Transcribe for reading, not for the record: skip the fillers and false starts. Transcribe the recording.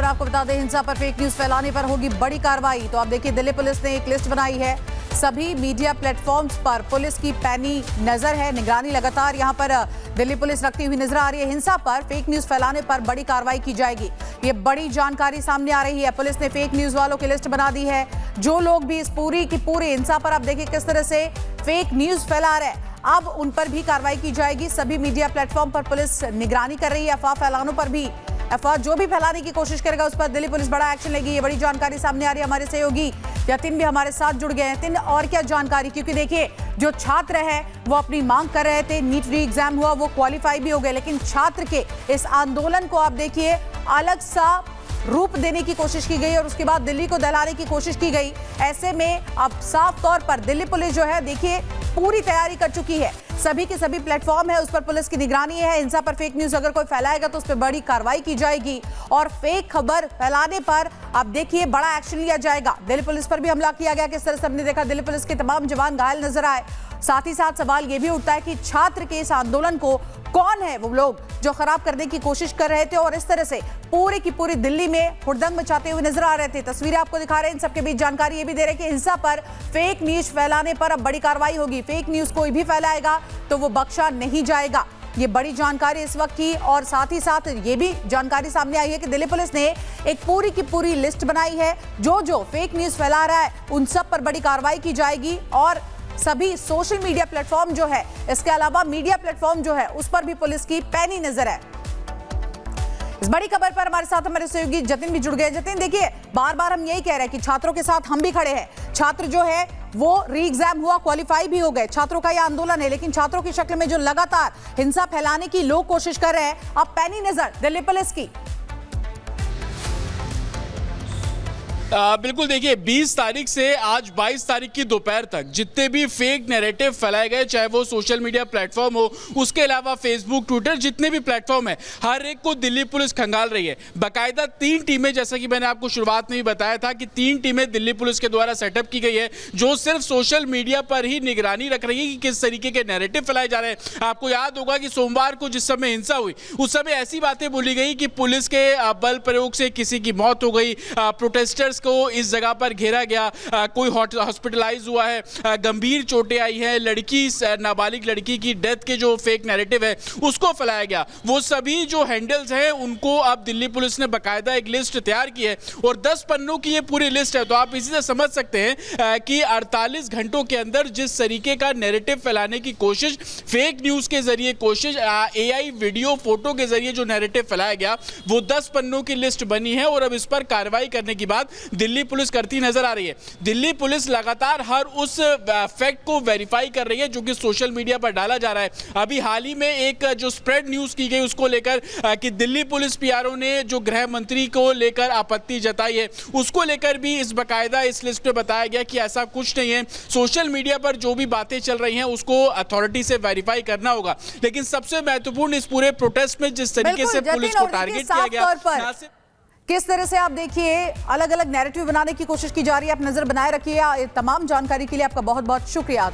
आपको बता दें, हिंसा पर फेक न्यूज फैलाने पर होगी बड़ी कार्रवाई। तो आप देखिए, दिल्ली पुलिस ने एक लिस्ट बनाई है। सभी मीडिया प्लेटफॉर्म्स पर पुलिस की पैनी नजर है, निगरानी लगातार यहां पर दिल्ली पुलिस रखती हुई नजर आ रही है। हिंसा पर फेक न्यूज फैलाने पर बड़ी कार्रवाई की जाएगी, ये बड़ी जानकारी सामने आ रही है। पुलिस ने फेक न्यूज वालों की लिस्ट बना दी है। जो लोग भी इस पूरी की पूरी हिंसा पर, आप देखिए किस तरह से फेक न्यूज फैला रहे हैं, अब उन पर भी कार्रवाई की जाएगी। सभी मीडिया प्लेटफॉर्म पर पुलिस निगरानी कर रही है। अफवाह फैलानों पर भी, अफवाह जो भी फैलाने की कोशिश करेगा उस पर दिल्ली पुलिस बड़ा एक्शन लेगी। ये बड़ी जानकारी सामने आ रही है। हमारे सहयोगी यतिन भी हमारे साथ जुड़ गए हैं। यतिन, और क्या जानकारी, क्योंकि देखिए जो छात्र है वो अपनी मांग कर रहे थे, नीट री एग्जाम हुआ, वो क्वालिफाई भी हो गए, लेकिन छात्र के इस आंदोलन को आप देखिए अलग सा रूप देने की कोशिश की गई और उसके बाद दिल्ली को दहलाने की कोशिश की गई। ऐसे में अब साफ तौर पर दिल्ली पुलिस जो है, देखिए पूरी तैयारी कर चुकी है। सभी के सभी प्लेटफॉर्म है, उस पर पुलिस की निगरानी है। हिंसा पर फेक न्यूज अगर कोई फैलाएगा तो उस पर बड़ी कार्रवाई की जाएगी और फेक खबर फैलाने पर अब देखिए बड़ा एक्शन लिया जाएगा। दिल्ली पुलिस पर भी हमला किया गया, किस तरह से हमने देखा दिल्ली पुलिस के तमाम जवान घायल नजर आए। साथ ही साथ सवाल यह भी उठता है कि छात्र के इस आंदोलन को कौन है वो लोग जो खराब करने की कोशिश कर रहे थे और इस तरह से पूरी की पूरी दिल्ली में हुड़दंग मचाते हुए नजर आ रहे थे। तस्वीरें आपको दिखा रहे हैं। इन सबके बीच जानकारी ये भी दे रहे हैं कि हिंसा पर फेक न्यूज फैलाने पर अब बड़ी कार्रवाई होगी। फेक न्यूज कोई भी फैलाएगा तो वो बख्शा नहीं जाएगा। ये बड़ी जानकारी इस वक्त की, और साथ ही साथ ये भी जानकारी सामने आई है कि दिल्ली पुलिस ने एक पूरी की पूरी लिस्ट बनाई है। जो जो फेक न्यूज फैला रहा है उन सब पर बड़ी कार्रवाई की जाएगी और सभी सोशल मीडिया प्लेटफॉर्म जो है, इसके अलावा मीडिया प्लेटफॉर्म जो है, उस पर भी पुलिस की पैनी नजर है। इस बड़ी खबर पर हमारे साथ हमारे सहयोगी जतिन भी जुड़ गए। जतिन, देखिए बार बार हम यही कह रहे हैं कि छात्रों के साथ हम भी खड़े हैं। छात्र जो है वो री एग्जाम हुआ, क्वालिफाई भी हो गए, छात्रों का यह आंदोलन है, लेकिन छात्रों की शक्ल में जो लगातार हिंसा फैलाने की लोग कोशिश कर रहे हैं, अब पैनी नजर दिल्ली पुलिस की। बिल्कुल, देखिए 20 तारीख से आज 22 तारीख की दोपहर तक जितने भी फेक नैरेटिव फैलाए गए, चाहे वो सोशल मीडिया प्लेटफॉर्म हो, उसके अलावा फेसबुक, ट्विटर, जितने भी प्लेटफॉर्म है, हर एक को दिल्ली पुलिस खंगाल रही है। बाकायदा 3 टीमें, जैसा कि मैंने आपको शुरुआत में ही बताया था कि 3 टीमें दिल्ली पुलिस के द्वारा सेटअप की गई है, जो सिर्फ सोशल मीडिया पर ही निगरानी रख रही है कि किस तरीके के नैरेटिव फैलाए जा रहे हैं। आपको याद होगा कि सोमवार को जिस समय हिंसा हुई, उस समय ऐसी बातें बोली गई कि पुलिस के बल प्रयोग से किसी की मौत हो गई, प्रोटेस्टर्स को इस जगह पर घेरा गया, कोई हॉस्पिटलाइज हुआ है, गंभीर चोटें आई हैं, लड़की, नाबालिग लड़की की डेथ के जो फेक नैरेटिव है उसको फैलाया गया। वो सभी जो हैंडल्स हैं उनको अब दिल्ली पुलिस ने बाकायदा एक लिस्ट तैयार की है और 10 पन्नों की ये पूरी लिस्ट है। तो आप इसी से समझ सकते हैं कि 48 घंटों के अंदर जिस तरीके का नैरेटिव फैलाने की कोशिश, फेक न्यूज के जरिए कोशिश, AI वीडियो फोटो के जरिए जो नैरेटिव फैलाया गया, वो 10 पन्नों की लिस्ट बनी है और अब इस पर कार्रवाई करने के बाद दिल्ली पुलिस करती नजर आ रही है। दिल्ली पुलिस लगातार हर उस फैक्ट को वेरीफाई कर रही है जो कि सोशल मीडिया पर डाला जा रहा है। अभी हाल ही में एक जो स्प्रेड न्यूज की गई उसको लेकर कि दिल्ली पुलिस PRO ने जो गृह मंत्री को लेकर आपत्ति जताई है, उसको लेकर भी इस बाकायदा इस लिस्ट में बताया गया कि ऐसा कुछ नहीं है। सोशल मीडिया पर जो भी बातें चल रही हैं उसको अथॉरिटी से वेरीफाई करना होगा। लेकिन सबसे महत्वपूर्ण, इस पूरे प्रोटेस्ट में जिस तरीके से पुलिस को टारगेट किया गया, किस तरह से आप देखिए अलग अलग नैरेटिव बनाने की कोशिश की जा रही है, आप नजर बनाए रखिए। तमाम जानकारी के लिए आपका बहुत बहुत शुक्रिया।